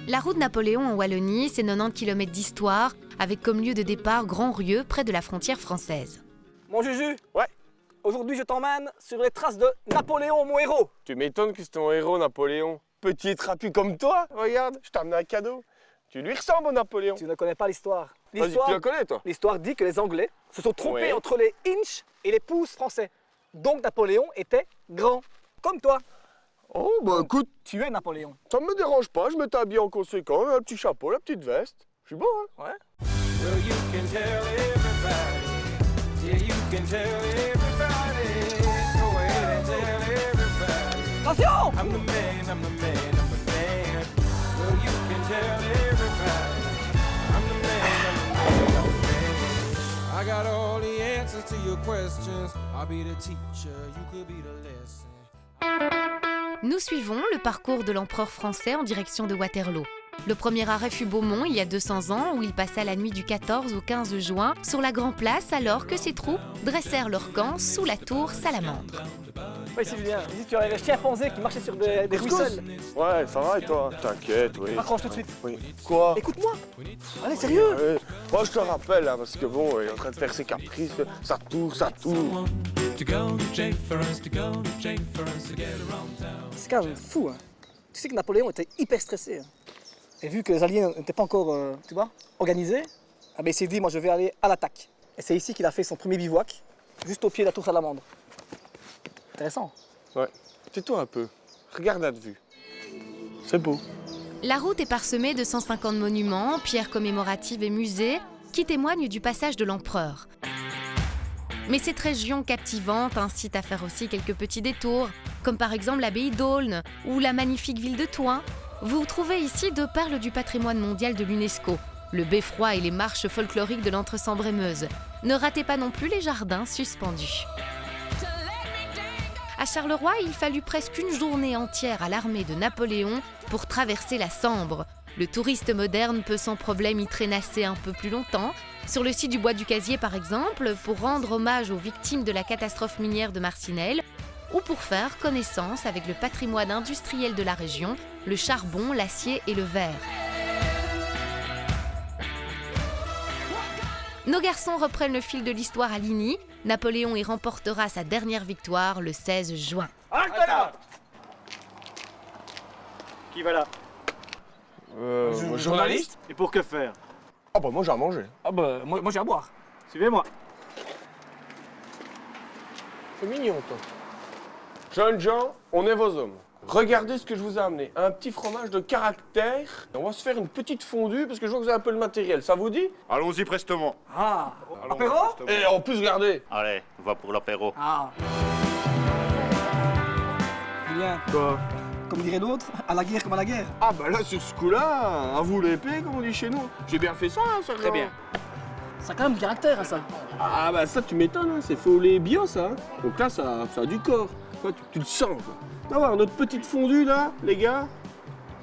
La route Napoléon en Wallonie, c'est 90 km d'histoire, avec comme lieu de départ Grand-Rieu, près de la frontière française. Mon Juju, Ouais. aujourd'hui je t'emmène sur les traces de Napoléon, mon héros. Tu m'étonnes que c'est ton héros, Napoléon. Petit trapu comme toi, regarde, je t'ai amené un cadeau. Tu lui ressembles au Napoléon. Tu ne connais pas l'histoire. Vas-y, tu la connais, toi? L'histoire dit que les Anglais se sont trompés Ouais. entre les inches et les pouces français. Donc Napoléon était grand, comme toi. Oh, bah écoute, Tu es Napoléon. ça me dérange pas, je m'étais habillé en conséquent, un petit chapeau, la petite veste. Je suis beau, hein? Ouais. Well, you can tell everybody. Yeah, you can tell everybody. Go ahead and tell everybody. Attention! I'm the man, I'm the man, I'm the man. Well, you can tell everybody. I'm the man, I'm the man, I'm the man. I got all the answers to your questions. I'll be the teacher, you could be the lesson. Nous suivons le parcours de l'empereur français en direction de Waterloo. Le premier arrêt fut Beaumont, il y a 200 ans, où il passa la nuit du 14 au 15 juin sur la Grand Place, alors que ses troupes dressèrent leur camp sous la tour Salamandre. Ouais, ici Julien, dis que tu avais un chimpanzé qui marchait sur des ruisseaux. Ouais, ça va et toi? T'inquiète, oui. Raccroche tout de suite. Oui. Quoi? Écoute-moi. Allez, sérieux. Ouais. Moi, je te rappelle, hein, parce que bon, il est en train de faire ses caprices, ça tourne, ça tourne. To go to Jake for us, to go to Jake for us to get around town. C'est quand même fou. Hein. Tu sais que Napoléon était hyper stressé. Hein. Et vu que les Alliés n'étaient pas encore, tu vois, organisés, ah ben il s'est dit, moi je vais aller à l'attaque. Et c'est ici qu'il a fait son premier bivouac, juste au pied de la tour Salamandre. Intéressant. Ouais. Tais-toi un peu. Regarde la vue. C'est beau. La route est parsemée de 150 monuments, pierres commémoratives et musées qui témoignent du passage de l'empereur. Mais cette région captivante incite à faire aussi quelques petits détours, comme par exemple l'abbaye d'Aulne ou la magnifique ville de Thouin. Vous trouvez ici deux perles du patrimoine mondial de l'UNESCO, le beffroi et les marches folkloriques de l'Entre-Sambre-et-Meuse. Ne ratez pas non plus les jardins suspendus. À Charleroi, il fallut presque une journée entière à l'armée de Napoléon pour traverser la Sambre. Le touriste moderne peut sans problème y traînasser un peu plus longtemps. Sur le site du Bois du Casier, par exemple, pour rendre hommage aux victimes de la catastrophe minière de Marcinelle, ou pour faire connaissance avec le patrimoine industriel de la région, le charbon, l'acier et le verre. Nos garçons reprennent le fil de l'histoire à Ligny. Napoléon y remportera sa dernière victoire le 16 juin. Halte là! Qui va là? Journaliste? Et pour que faire? Ah bah moi j'ai à manger. Ah bah moi j'ai à boire. Suivez-moi. C'est mignon, toi. Jeunes gens, on est vos hommes. Regardez ce que je vous ai amené. Un petit fromage de caractère. On va se faire une petite fondue parce que je vois que vous avez un peu le matériel. Ça vous dit? Allons-y prestement. Ah, Allons-y apéro? prestement. Et en plus, regardez. Allez, on va pour l'apéro. Ah. Julien, Quoi? comme dirait l'autre, à la guerre comme à la guerre. Ah bah là, sur ce coup-là, à vous l'épée, comme on dit chez nous. J'ai bien fait ça, hein, sergent. Très bien. Ça a quand même du caractère, hein, ça. Ah bah ça, tu m'étonnes, hein. C'est faux au lait bio, ça. Hein. Donc là, ça a du corps. Quoi, tu le sens, quoi. On va voir notre petite fondue, là, les gars.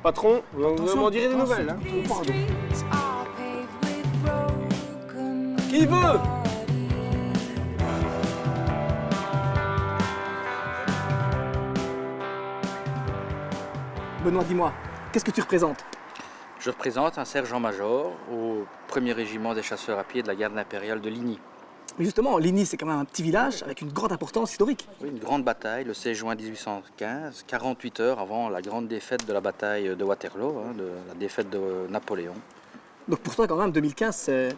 Patron, vous m'en direz des nouvelles, hein. Oh, pardon. Qui veut? Benoît, dis-moi, qu'est-ce que tu représentes? Je représente un sergent-major au 1er régiment des chasseurs à pied de la garde impériale de Ligny. Mais justement, Ligny, c'est quand même un petit village avec une grande importance historique. Oui, une grande bataille le 16 juin 1815, 48 heures avant la grande défaite de la bataille de Waterloo, de la défaite de Napoléon. Donc pour toi, quand même, 2015, c'est...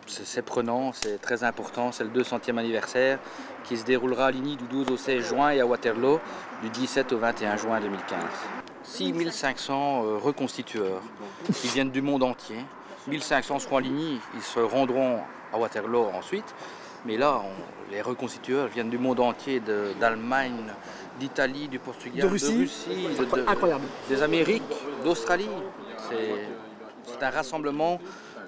C'est prenant, c'est très important, c'est le 200e anniversaire qui se déroulera à Ligny du 12 au 16 juin et à Waterloo du 17 au 21 juin 2015. 6500 reconstitueurs qui viennent du monde entier. 1500 seront à Ligny, ils se rendront à Waterloo ensuite. Mais là, les reconstitueurs viennent du monde entier, d'Allemagne, d'Italie, du Portugal, De Russie. Incroyable. Des Amériques, d'Australie. C'est un rassemblement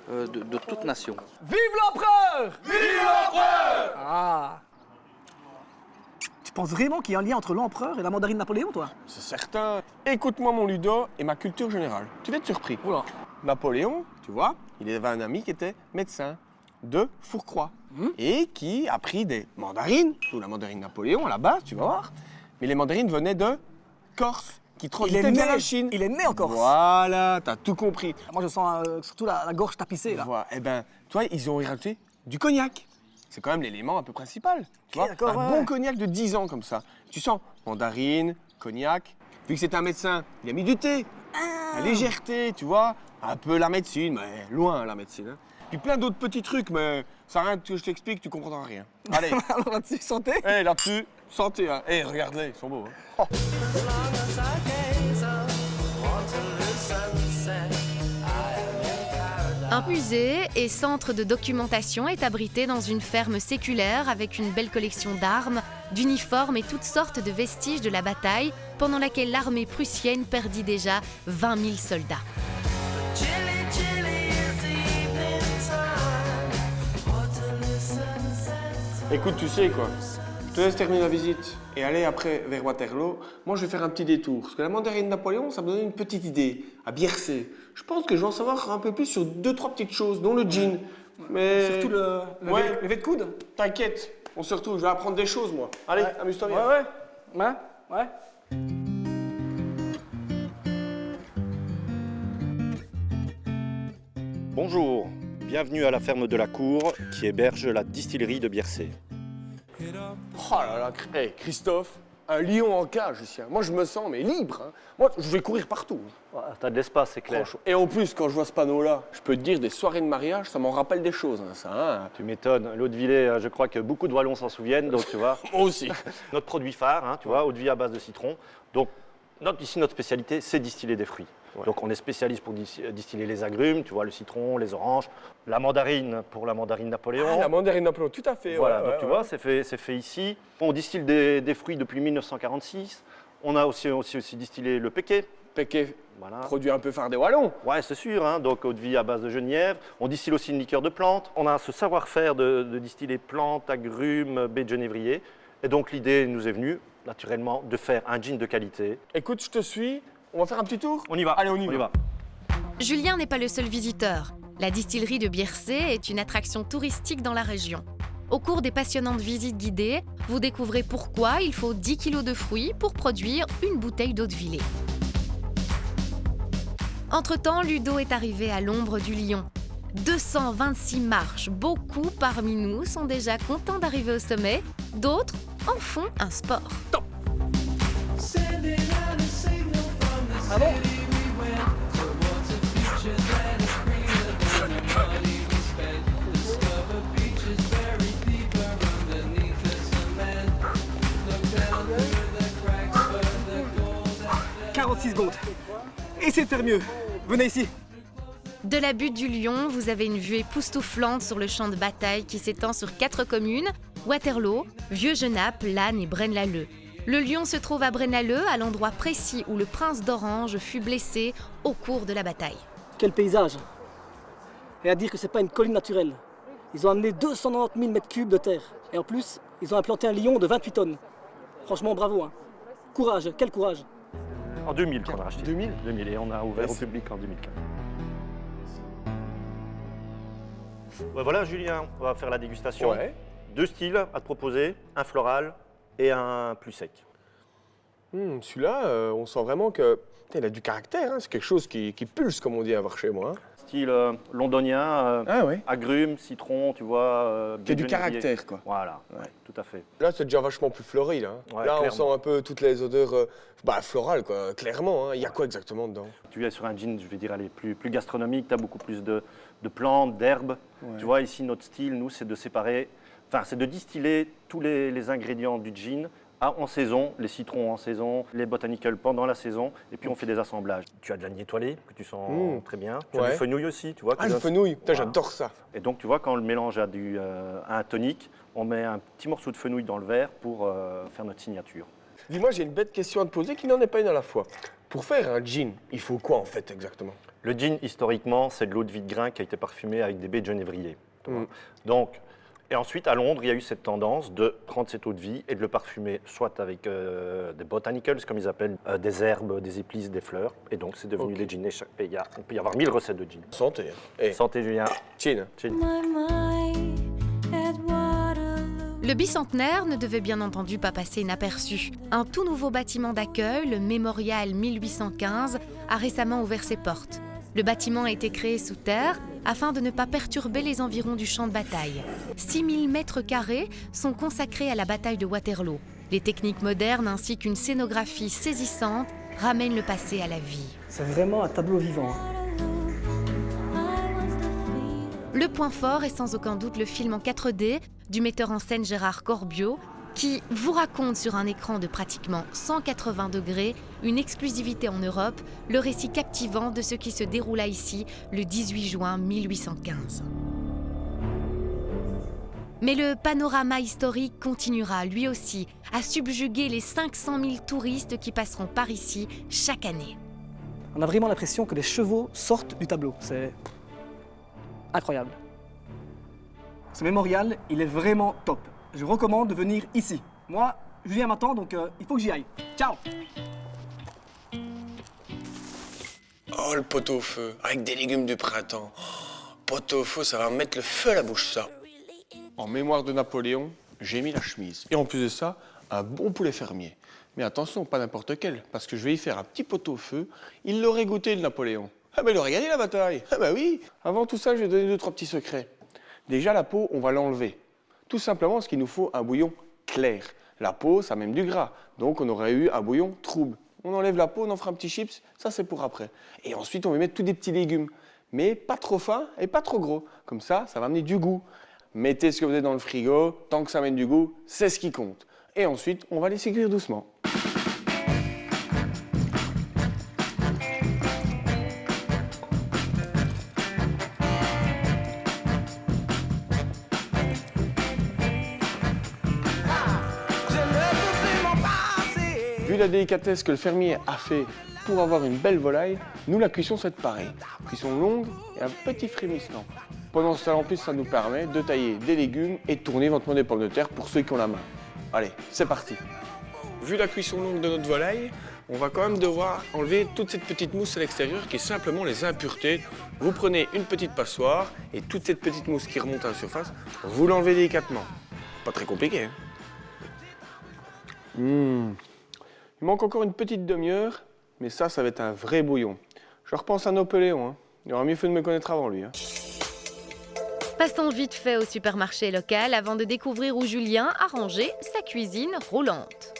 de toute nation. Vive l'empereur! Vive l'empereur! Ah! Tu penses vraiment qu'il y a un lien entre l'empereur et la mandarine Napoléon, toi? C'est certain. Écoute-moi, mon Ludo, et ma culture générale. Tu vas être surpris. Oula. Napoléon, tu vois, il avait un ami qui était médecin de Fourcroy et qui a pris des mandarines, d'où la mandarine Napoléon à la base, tu vas voir. Mais les mandarines venaient de Corse. qui transitait via la Chine. Il est né en Corse. Voilà, t'as tout compris. Moi, je sens surtout la gorge tapissée, là. Voilà. Eh ben, toi, ils ont rajouté du cognac. C'est quand même l'élément un peu principal. Tu vois, d'accord, un ouais. bon cognac de 10 ans comme ça. Tu sens mandarine, cognac. Vu que c'est un médecin, il a mis du thé. La légèreté, tu vois. Un peu la médecine, mais loin la médecine. Hein. Puis plein d'autres petits trucs, mais ça rien que je t'explique, tu comprendras rien. Allez, Alors là-dessus, santé. là-dessus, santé. Hein. Regarde-les, ils sont beaux. Hein. Un musée et centre de documentation est abrité dans une ferme séculaire avec une belle collection d'armes, d'uniformes et toutes sortes de vestiges de la bataille pendant laquelle l'armée prussienne perdit déjà 20 000 soldats. Écoute, tu sais quoi, je te laisse terminer la visite et aller après vers Waterloo. Moi, je vais faire un petit détour. Parce que la mandarine Napoléon, ça me donne une petite idée. À Biercé, je pense que je vais en savoir un peu plus sur 2-3 petites choses, dont le jean. Mais... Surtout le lever de coude. T'inquiète, on se retrouve, je vais apprendre des choses, moi. Allez, amuse-toi bien. Ouais. Bonjour, bienvenue à la ferme de la Cour qui héberge la distillerie de Biercé. Oh là là, Christophe, un lion en cage ici. Hein. Moi, je me sens mais libre. Hein. Moi, je vais courir partout. Ouais, t'as de l'espace, c'est clair. Franchement. Et en plus, quand je vois ce panneau-là, je peux te dire, des soirées de mariage, ça m'en rappelle des choses, hein, ça. Hein. Tu m'étonnes. L'eau-de-Villers, je crois que beaucoup de Wallons s'en souviennent, donc tu vois. Moi aussi. Notre produit phare, hein, tu vois, eau-de-vie à base de citron. Donc, ici, notre spécialité, c'est distiller des fruits. Ouais. Donc, on est spécialiste pour distiller les agrumes, tu vois, le citron, les oranges, la mandarine pour la mandarine Napoléon. Ah, la mandarine Napoléon, tout à fait. Voilà, donc tu vois, c'est fait ici. On distille des fruits depuis 1946. On a aussi distillé le Péquet. Péquet, voilà. Produit un peu phare des Wallons. Ouais, c'est sûr, hein. Donc eau-de-vie à base de genièvre. On distille aussi une liqueur de plantes. On a ce savoir-faire de distiller plantes, agrumes, baies de genévrier. Et donc l'idée nous est venue, naturellement, de faire un gin de qualité. Écoute, je te suis. On va faire un petit tour? On y va. Allez, on y va. Julien n'est pas le seul visiteur. La distillerie de Biercé est une attraction touristique dans la région. Au cours des passionnantes visites guidées, vous découvrez pourquoi il faut 10 kg de fruits pour produire une bouteille d'eau-de-Villers. Entre-temps, Ludo est arrivé à l'ombre du lion. 226 marches, beaucoup parmi nous sont déjà contents d'arriver au sommet, d'autres en font un sport. Ah bon? « 46 secondes. Essayez de faire mieux. Venez ici. » De la butte du Lion, vous avez une vue époustouflante sur le champ de bataille qui s'étend sur 4 communes, Waterloo, Vieux-Genappe, Lannes et Braine-l'Alleud. Le lion se trouve à Braine-l'Alleud, à l'endroit précis où le prince d'Orange fut blessé au cours de la bataille. Quel paysage. Et à dire que c'est pas une colline naturelle. Ils ont amené 290 000 mètres cubes de terre. Et en plus, ils ont implanté un lion de 28 tonnes. Franchement, bravo. Hein. Courage, quel courage. En 2000 qu'on a racheté. 2000 et on a ouvert au public en 2015. Ouais, voilà Julien, on va faire la dégustation. Ouais. 2 styles à te proposer, un floral et un plus sec. Celui-là, on sent vraiment que il a du caractère. Hein. C'est quelque chose qui pulse, comme on dit à voir chez moi. Hein. Style londonien, Ouais. agrumes, citron, tu vois. Qui a du genévrier. caractère, quoi. Voilà, ouais, tout à fait. Là, c'est déjà vachement plus fleuri. Là, hein. Ouais, Là on clairement. sent un peu toutes les odeurs florales, quoi. Clairement. Hein. Il y a quoi exactement dedans? Tu es sur un gin, je vais dire, allez, plus gastronomique, tu as beaucoup plus de plantes, d'herbes. Ouais. Tu vois, ici, notre style, nous, c'est de séparer, c'est de distiller tous les ingrédients du gin en saison, les citrons en saison, les botanicals pendant la saison, et puis on fait des assemblages. Tu as de l'agne étoilée, que tu sens très bien. Tu as Ouais. du fenouil aussi, tu vois. Ah, le fenouil. Putain, Voilà. j'adore ça. Et donc, tu vois, quand on le mélange à un tonique, on met un petit morceau de fenouil dans le verre pour faire notre signature. Dis-moi, j'ai une bête question à te poser qui n'en est pas une à la fois. Pour faire un gin, il faut quoi en fait exactement? Le gin, historiquement, c'est de l'eau de vie de grain qui a été parfumée avec des baies de genévrier. tu vois. Mm. Donc, et ensuite, à Londres, il y a eu cette tendance de prendre cette eau de vie et de le parfumer soit avec des botanicals, comme ils appellent, des herbes, des épices, des fleurs. Et donc, c'est devenu des gins. Et chaque pays, on peut y avoir 1000 recettes de gin. Santé. Hein. Santé, Julien. Gin. Gin. Le Le bicentenaire ne devait bien entendu pas passer inaperçu. Un tout nouveau bâtiment d'accueil, le Mémorial 1815, a récemment ouvert ses portes. Le bâtiment a été créé sous terre afin de ne pas perturber les environs du champ de bataille. 6000 mètres carrés sont consacrés à la bataille de Waterloo. Les techniques modernes ainsi qu'une scénographie saisissante ramènent le passé à la vie. C'est vraiment un tableau vivant. Le point fort est sans aucun doute le film en 4D du metteur en scène Gérard Corbiot qui vous raconte sur un écran de pratiquement 180 degrés une exclusivité en Europe, le récit captivant de ce qui se déroula ici le 18 juin 1815. Mais le panorama historique continuera, lui aussi, à subjuguer les 500 000 touristes qui passeront par ici chaque année. On a vraiment l'impression que les chevaux sortent du tableau. C'est incroyable. Ce mémorial, il est vraiment top. Je recommande de venir ici. Moi, Julien m'attend, donc il faut que j'y aille. Ciao! Oh, le pot-au-feu, avec des légumes du printemps. Oh, pot-au-feu, ça va me mettre le feu à la bouche, ça. En mémoire de Napoléon, j'ai mis la chemise. Et en plus de ça, un bon poulet fermier. Mais attention, pas n'importe quel, parce que je vais y faire un petit pot-au-feu. Il l'aurait goûté, le Napoléon. Ah ben, il aurait gagné la bataille. Ah ben oui. Avant tout ça, je vais donner 2-3 petits secrets. Déjà, la peau, on va l'enlever. Tout simplement parce qu'il nous faut un bouillon clair. La peau, ça a même du gras. Donc, on aurait eu un bouillon trouble. On enlève la peau, on en fera un petit chips. Ça, c'est pour après. Et ensuite, on va mettre tous des petits légumes. Mais pas trop fins et pas trop gros. Comme ça, ça va amener du goût. Mettez ce que vous avez dans le frigo. Tant que ça amène du goût, c'est ce qui compte. Et ensuite, on va laisser cuire doucement. Vu la délicatesse que le fermier a fait pour avoir une belle volaille, nous la cuisson c'est pareil. Cuisson longue et un petit frémissement. Pendant ce temps en plus ça nous permet de tailler des légumes et de tourner éventuellement des pommes de terre pour ceux qui ont la main. Allez, c'est parti. Vu la cuisson longue de notre volaille, on va quand même devoir enlever toute cette petite mousse à l'extérieur qui est simplement les impuretés. Vous prenez une petite passoire et toute cette petite mousse qui remonte à la surface, vous l'enlevez délicatement. Pas très compliqué, hein? Il manque encore une petite demi-heure, mais ça va être un vrai bouillon. Je repense à Napoléon, hein. Il aurait mieux fait de me connaître avant lui. Hein. Passons vite fait au supermarché local avant de découvrir où Julien a rangé sa cuisine roulante.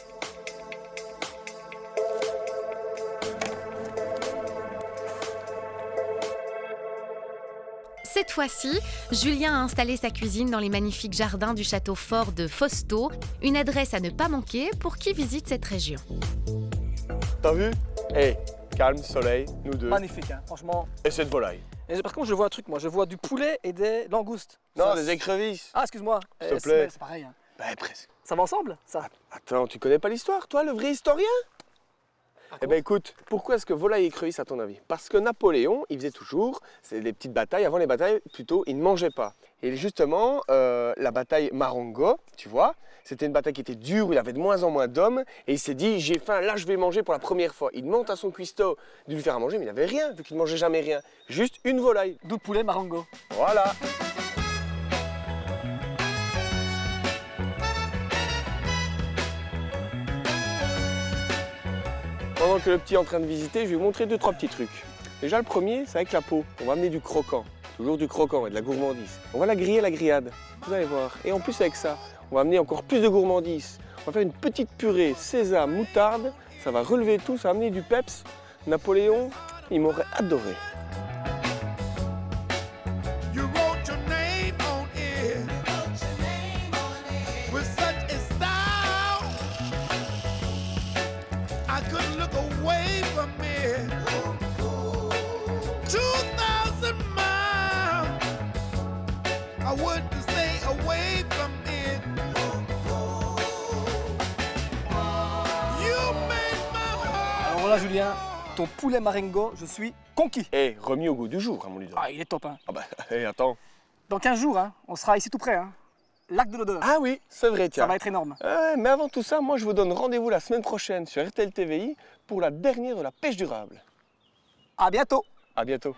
Cette fois-ci, Julien a installé sa cuisine dans les magnifiques jardins du château fort de Fausto, une adresse à ne pas manquer pour qui visite cette région. T'as vu? Hey, calme, soleil, nous deux. Magnifique, hein, franchement. Et cette volaille. Et par contre, je vois un truc, moi. Je vois du poulet et des langoustes. Non, Ça, des écrevisses. Ah, excuse-moi. S'il te plaît. C'est pareil. Hein. Bah, presque. Ça va ensemble, ça? Attends, tu connais pas l'histoire, toi, le vrai historien? Eh ben écoute, pourquoi est-ce que volaille et écrevisse à ton avis? Parce que Napoléon, il faisait toujours, c'est des petites batailles, avant les batailles, plutôt, il ne mangeait pas. Et justement, la bataille Marengo, tu vois, c'était une bataille qui était dure, où il avait de moins en moins d'hommes, et il s'est dit, j'ai faim, là je vais manger pour la première fois. Il demande à son cuistot de lui faire à manger, mais il n'avait rien, vu qu'il ne mangeait jamais rien. Juste une volaille. D'où poulet Marengo. Voilà. Pendant que le petit est en train de visiter, je vais vous montrer 2-3 petits trucs. Déjà le premier, c'est avec la peau. On va amener du croquant, toujours du croquant et de la gourmandise. On va la griller à la grillade, vous allez voir. Et en plus avec ça, on va amener encore plus de gourmandise. On va faire une petite purée sésame, moutarde, ça va relever tout, ça va amener du peps. Napoléon, il m'aurait adoré. You wrote your name on it with such a style. I couldn't look away from it. 2,000 miles. I wouldn't stay away from it. You made my heart. Alors voilà, Julien, ton poulet Marengo, je suis conquis. Et remis au goût du jour, hein, mon Ludo. Ah, il est top, hein. Ah bah, hé, attends. Dans 15 jours, hein, on sera ici tout près, hein. Lac de l'Odeur. Ah oui, c'est vrai, tiens. Ça va être énorme. Mais avant tout ça, moi je vous donne rendez-vous la semaine prochaine sur RTL TVI pour la dernière de la pêche durable. À bientôt. À bientôt.